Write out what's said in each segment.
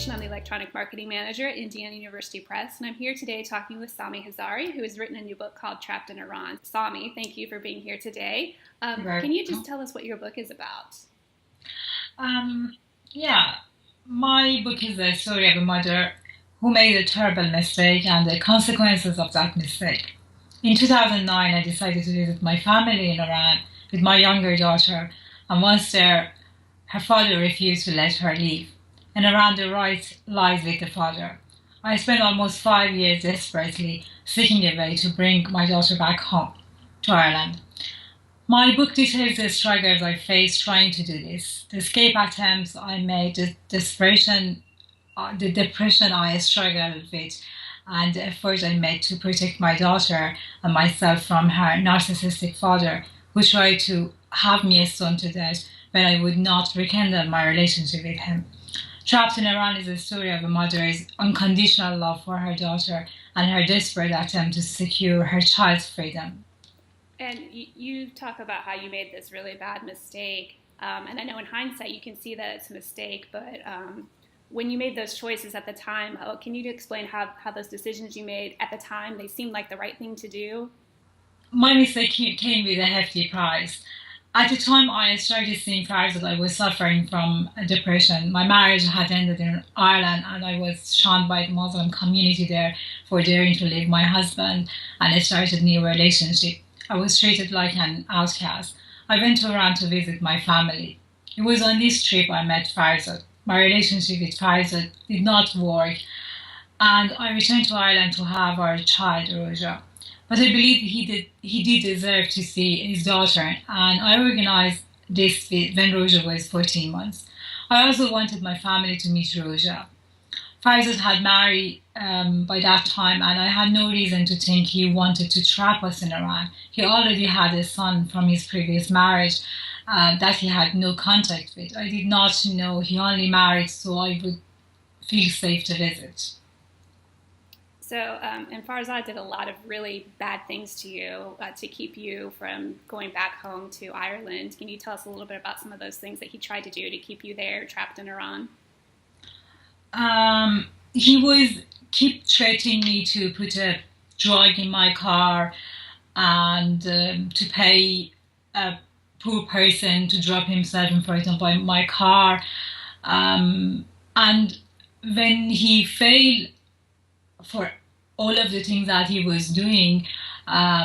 and I'm the Electronic Marketing Manager at Indiana University Press, and I'm here today talking with Samieh Hezari, who has written a new book called Trapped in Iran. Samieh, thank you for being here today. Can you just tell us what your book is about? Yeah, my book is the story of a mother who made a terrible mistake and the consequences of that mistake. In 2009, I decided to visit my family in Iran with my younger daughter, and once there, her father refused to let her leave. And around the right lies with the father. I spent almost 5 years desperately seeking a way to bring my daughter back home to Ireland. My book details the struggles I faced trying to do this, the escape attempts I made, the depression I struggled with, and the effort I made to protect my daughter and myself from her narcissistic father, who tried to have me stoned to death when I would not rekindle my relationship with him. Trapped in Iran is a story of a mother's unconditional love for her daughter and her desperate attempt to secure her child's freedom. And you talk about how you made this really bad mistake, and I know in hindsight you can see that it's a mistake, but when you made those choices at the time, can you explain how those decisions you made at the time, they seemed like the right thing to do? My mistake came with a hefty price. At the time I started seeing signs that I was suffering from depression. My marriage had ended in Ireland and I was shunned by the Muslim community there for daring to leave my husband, and I started a new relationship. I was treated like an outcast. I went to Iran to visit my family. It was on this trip I met Farzad. My relationship with Farzad did not work, and I returned to Ireland to have our child, Roja. But I believe he did deserve to see his daughter, and I organized this when Roja was 14 months. I also wanted my family to meet Roja. Farzad had married by that time, and I had no reason to think he wanted to trap us in Iran. He already had a son from his previous marriage that he had no contact with. I did not know he only married so I would feel safe to visit. So, and Farzad did a lot of really bad things to you to keep you from going back home to Ireland. Can you tell us a little bit about some of those things that he tried to do to keep you there, trapped in Iran? He was keep threatening me to put a drug in my car and to pay a poor person to drop himself in front of my car. And when he failed for all of the things that he was doing,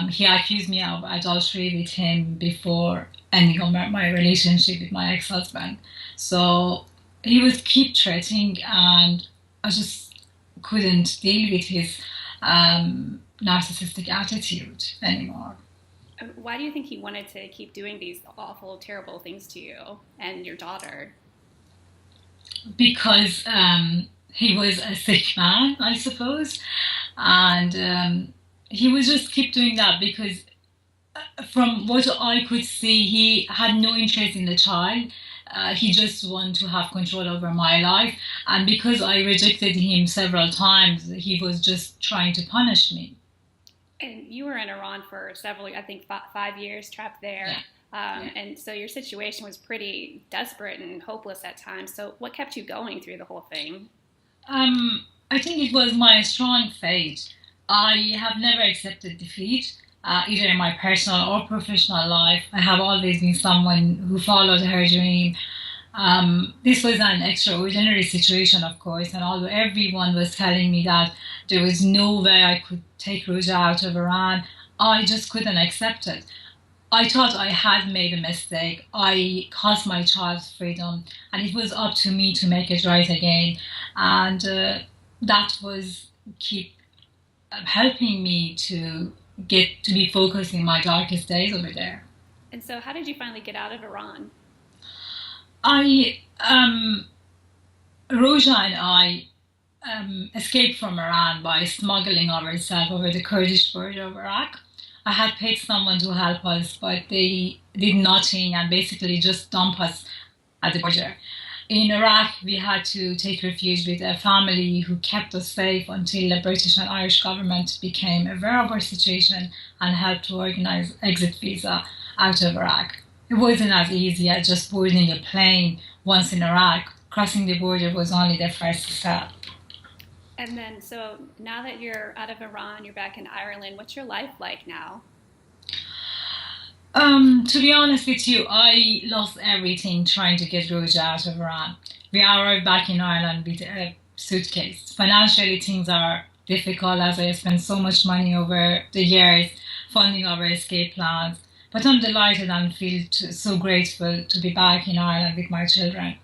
he accused me of adultery with him before ending my relationship with my ex-husband. So he would keep threatening, and I just couldn't deal with his narcissistic attitude anymore. Why do you think he wanted to keep doing these awful, terrible things to you and your daughter? Because he was a sick man, I suppose, and he would just keep doing that because from what I could see, he had no interest in the child. He just wanted to have control over my life, and because I rejected him several times, he was just trying to punish me. And you were in Iran for several, I think 5 years, trapped there. Yeah. And so your situation was pretty desperate and hopeless at times. So what kept you going through the whole thing? I think it was my strong faith. I have never accepted defeat, either in my personal or professional life. I have always been someone who followed her dream. This was an extraordinary situation, of course, and although everyone was telling me that there was no way I could take Roja out of Iran, I just couldn't accept it. I thought I had made a mistake. I cost my child's freedom, and it was up to me to make it right again. And that was keep helping me to get to be focused in my darkest days over there. And so how did you finally get out of Iran? Roja and I escaped from Iran by smuggling ourselves over the Kurdish border of Iraq. I had paid someone to help us, but they did nothing and basically just dumped us at the border. In Iraq, we had to take refuge with a family who kept us safe until the British and Irish government became aware of our situation and helped to organize exit visa out of Iraq. It wasn't as easy as just boarding a plane once in Iraq. crossing the border was only the first step. And then, so now that you're out of Iran, you're back in Ireland. What's your life like now? To be honest with you, I lost everything trying to get Roja out of Iran. We arrived back in Ireland with a suitcase. Financially, things are difficult as I spent so much money over the years funding our escape plans. But I'm delighted and feel so grateful to be back in Ireland with my children.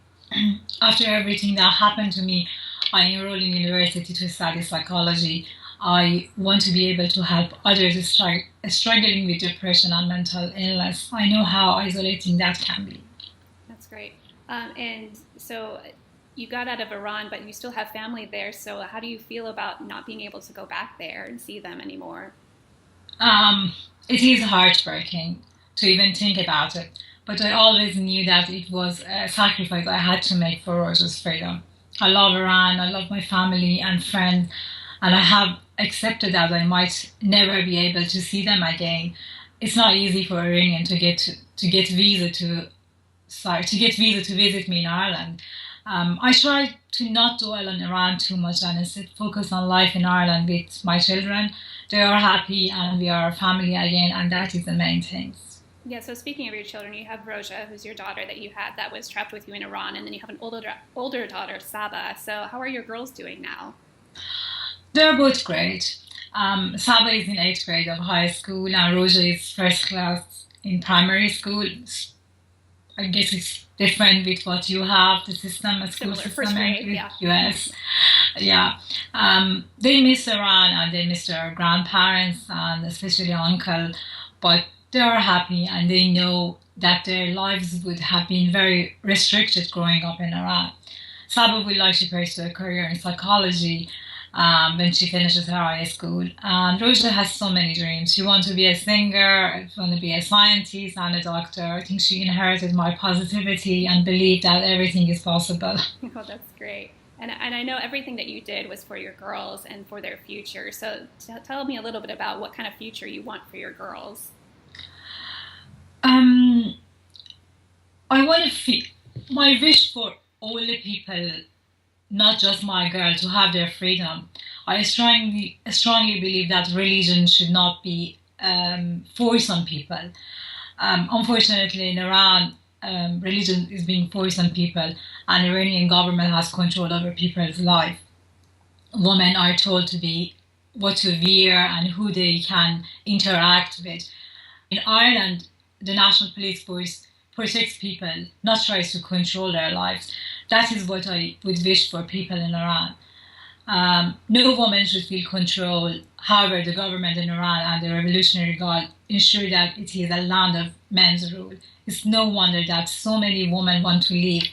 After everything that happened to me, I enrolled in university to study psychology. I want to be able to help others struggling with depression and mental illness. I know how isolating that can be. That's great. And so you got out of Iran, but you still have family there. So how do you feel about not being able to go back there and see them anymore? Um, it is heartbreaking to even think about it, but I always knew that it was a sacrifice I had to make for Rosa's freedom. I love Iran, I love my family and friends, and I have accepted that I might never be able to see them again. It's not easy for Iranian to get visa to to get visa to visit me in Ireland. I try to not dwell on Iran too much and instead focus on life in Ireland with my children. They are happy and we are a family again, and that is the main thing. Yeah, so speaking of your children, you have Roja, who's your daughter that you had that was trapped with you in Iran, and then you have an older daughter, Saba. So how are your girls doing now? They're both great. Saba is in 8th grade of high school and Roja is first class in primary school. I guess it's different with what you have, the system, a school Similar, system first grade, in yeah. the US. Yeah. They miss Iran and they miss their grandparents and especially uncle, but they are happy and they know that their lives would have been very restricted growing up in Iran. Saba would like to pursue a career in psychology when she finishes her high school. And Roja has so many dreams. She wants to be a singer, she wants to be a scientist and a doctor. I think she inherited my positivity and belief that everything is possible. Oh, that's great. And I know everything that you did was for your girls and for their future. So tell me a little bit about what kind of future you want for your girls. I want to feel my wish for all the people, not just my girl, to have their freedom. I strongly believe that religion should not be forced on people. Unfortunately, in Iran, religion is being forced on people, and the Iranian government has control over people's life. Women are told to be what to wear and who they can interact with. In Ireland, the National Police Force protects people, not tries to control their lives. That is what I would wish for people in Iran. No woman should feel control. However, the government in Iran and the Revolutionary Guard ensure that it is a land of men's rule. It's no wonder that so many women want to leave.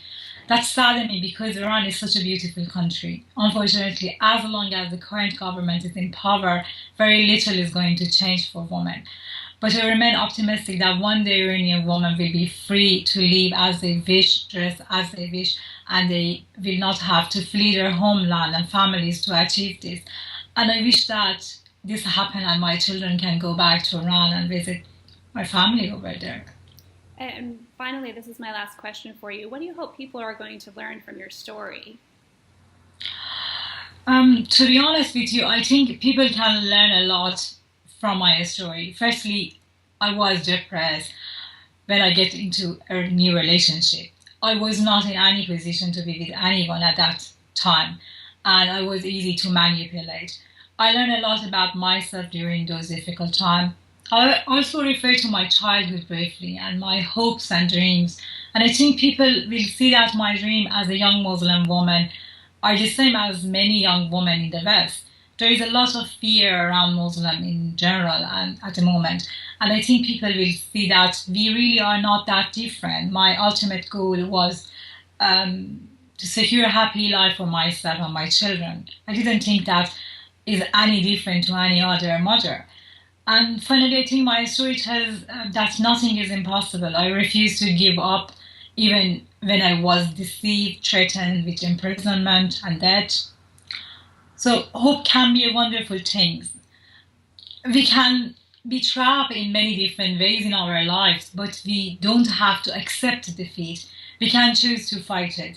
That saddens me because Iran is such a beautiful country. Unfortunately, as long as the current government is in power, very little is going to change for women. But I remain optimistic that one day Iranian women will be free to live as they wish, dress as they wish, and they will not have to flee their homeland and families to achieve this. And I wish that this happens and my children can go back to Iran and visit my family over there. And finally, this is my last question for you. What do you hope people are going to learn from your story? To be honest with you, I think people can learn a lot from my story. Firstly, I was depressed when I get into a new relationship. I was not in any position to be with anyone at that time, and I was easy to manipulate. I learned a lot about myself during those difficult times. I also refer to my childhood briefly and my hopes and dreams, and I think people will see that my dream as a young Muslim woman are the same as many young women in the West. There is a lot of fear around Muslim in general and at the moment. And I think people will see that we really are not that different. My ultimate goal was to secure a happy life for myself and my children. I didn't think that is any different to any other mother. And finally, I think my story tells that nothing is impossible. I refused to give up even when I was deceived, threatened with imprisonment and death. So hope can be a wonderful thing. We can be trapped in many different ways in our lives, but we don't have to accept defeat. We can choose to fight it.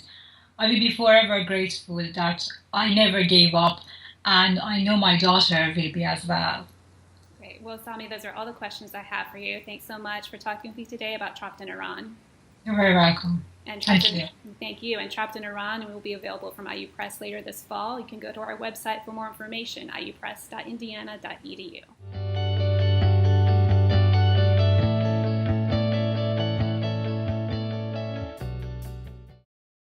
I will be forever grateful that I never gave up, and I know my daughter will be as well. Great. Well, Samieh, those are all the questions I have for you. Thanks so much for talking with me today about Trapped in Iran. You're very welcome. And Thank you. Thank you. And Trapped in Iran will be available from IU Press later this fall. You can go to our website for more information, iupress.indiana.edu.